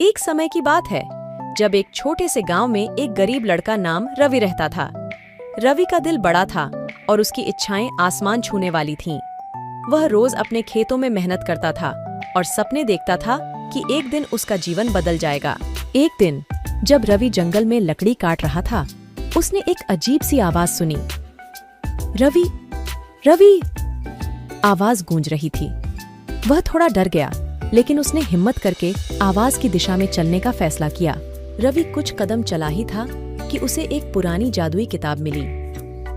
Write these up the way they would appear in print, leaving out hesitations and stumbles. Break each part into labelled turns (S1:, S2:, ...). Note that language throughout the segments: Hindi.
S1: एक समय की बात है जब एक छोटे से गांव में एक गरीब लड़का नाम रवि रहता था। रवि का दिल बड़ा था और उसकी इच्छाएं आसमान छूने वाली थीं। वह रोज अपने खेतों में मेहनत करता था और सपने देखता था कि एक दिन उसका जीवन बदल जाएगा। एक दिन जब रवि जंगल में लकड़ी काट रहा था, उसने एक अजीब सी आवाज सुनी। रवि, रवि! आवाज गूंज रही थी। वह थोड़ा डर गया, लेकिन उसने हिम्मत करके आवाज की दिशा में चलने का फैसला किया। रवि कुछ कदम चला ही था कि उसे एक पुरानी जादुई किताब मिली।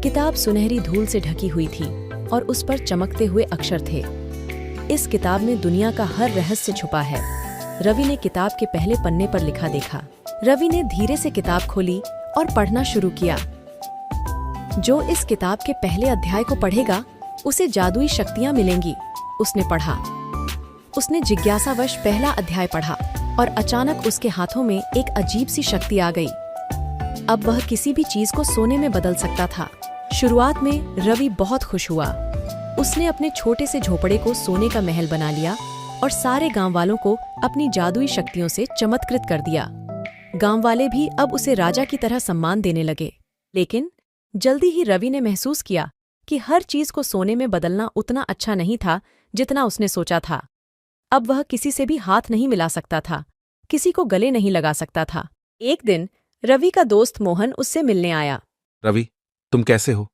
S1: किताब सुनहरी धूल से ढकी हुई थी और उस पर चमकते हुए अक्षर थे। इस किताब में दुनिया का हर रहस्य छुपा है। रवि ने किताब के पहले पन्ने पर लिखा देखा। रवि ने धीरे से किताब खोली और पढ़ना शुरू किया। जो इस किताब के पहले अध्याय को पढ़ेगा, उसे जादुई शक्तियां मिलेंगी, उसने पढ़ा। उसने जिज्ञासावश पहला अध्याय पढ़ा और अचानक उसके हाथों में एक अजीब सी शक्ति आ गई। अब वह किसी भी चीज को सोने में बदल सकता था। शुरुआत में रवि बहुत खुश हुआ। उसने अपने छोटे से झोपड़े को सोने का महल बना लिया और सारे गांव वालों को अपनी जादुई शक्तियों से चमत्कृत कर दिया। गांव वाले भी अब उसे राजा की तरह सम्मान देने लगे। लेकिन जल्दी ही रवि ने महसूस किया कि हर चीज को सोने में बदलना उतना अच्छा नहीं था जितना उसने सोचा था। अब वह किसी से भी हाथ नहीं मिला सकता था, किसी को गले नहीं लगा सकता था। एक दिन रवि का दोस्त मोहन उससे मिलने आया।
S2: रवि, तुम कैसे हो?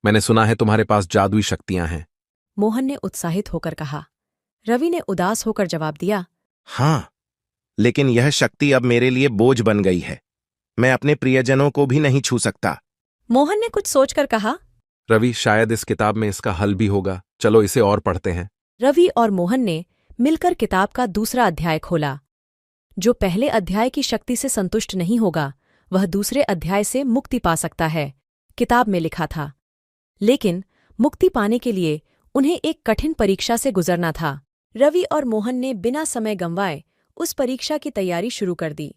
S2: मैंने सुना है तुम्हारे पास जादुई शक्तियां हैं।
S1: मोहन ने उत्साहित होकर कहा। रवि ने उदास होकर जवाब दिया,
S3: हाँ, लेकिन यह शक्ति अब मेरे लिए बोझ बन गई है। मैं अपने प्रियजनों को भी नहीं छू सकता।
S1: मोहन ने कुछ सोचकर कहा।
S2: रवि, शायद इस किताब में इसका हल भी होगा। चलो इसे और पढ़ते हैं।
S1: रवि और मोहन ने मिलकर किताब का दूसरा अध्याय खोला। जो पहले अध्याय की शक्ति से संतुष्ट नहीं होगा, वह दूसरे अध्याय से मुक्ति पा सकता है, किताब में लिखा था। लेकिन मुक्ति पाने के लिए उन्हें एक कठिन परीक्षा से गुजरना था। रवि और मोहन ने बिना समय गंवाए उस परीक्षा की तैयारी शुरू कर दी।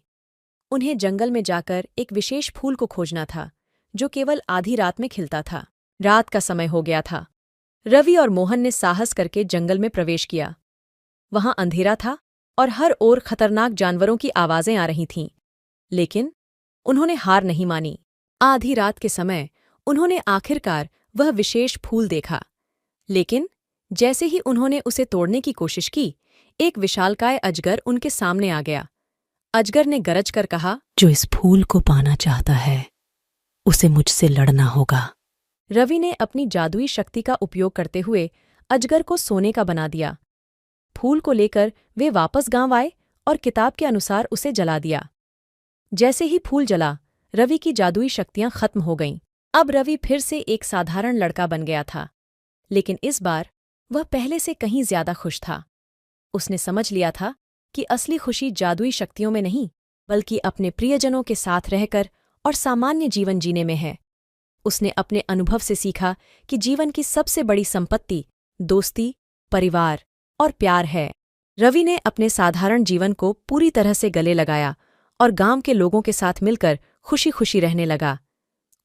S1: उन्हें जंगल में जाकर एक विशेष फूल को खोजना था, जो केवल आधी रात में खिलता था। रात का समय हो गया था। रवि और मोहन ने साहस करके जंगल में प्रवेश किया। वहां अंधेरा था और हर ओर खतरनाक जानवरों की आवाजें आ रही थीं। लेकिन उन्होंने हार नहीं मानी। आधी रात के समय उन्होंने आखिरकार वह विशेष फूल देखा। लेकिन जैसे ही उन्होंने उसे तोड़ने की कोशिश की, एक विशालकाय अजगर उनके सामने आ गया। अजगर ने गरज कर कहा,
S4: जो इस फूल को पाना चाहता है, उसे मुझसे लड़ना होगा।
S1: रवि ने अपनी जादुई शक्ति का उपयोग करते हुए अजगर को सोने का बना दिया। फूल को लेकर वे वापस गांव आए और किताब के अनुसार उसे जला दिया। जैसे ही फूल जला, रवि की जादुई शक्तियां खत्म हो गईं। अब रवि फिर से एक साधारण लड़का बन गया था, लेकिन इस बार वह पहले से कहीं ज्यादा खुश था। उसने समझ लिया था कि असली खुशी जादुई शक्तियों में नहीं, बल्कि अपने प्रियजनों के साथ रहकर और सामान्य जीवन जीने में है। उसने अपने अनुभव से सीखा कि जीवन की सबसे बड़ी संपत्ति दोस्ती, परिवार और प्यार है। रवि ने अपने साधारण जीवन को पूरी तरह से गले लगाया और गांव के लोगों के साथ मिलकर खुशी खुशी रहने लगा।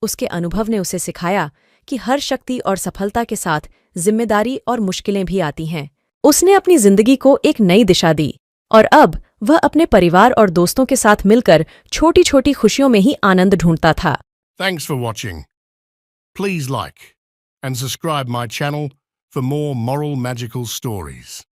S1: उसके अनुभव ने उसे सिखाया कि हर शक्ति और सफलता के साथ जिम्मेदारी और मुश्किलें भी आती हैं। उसने अपनी जिंदगी को एक नई दिशा दी और अब वह अपने परिवार और दोस्तों के साथ मिलकर छोटी छोटी खुशियों में ही आनंद ढूंढता था।
S5: Thanks for watching. Please like and subscribe my channel for more moral magical stories.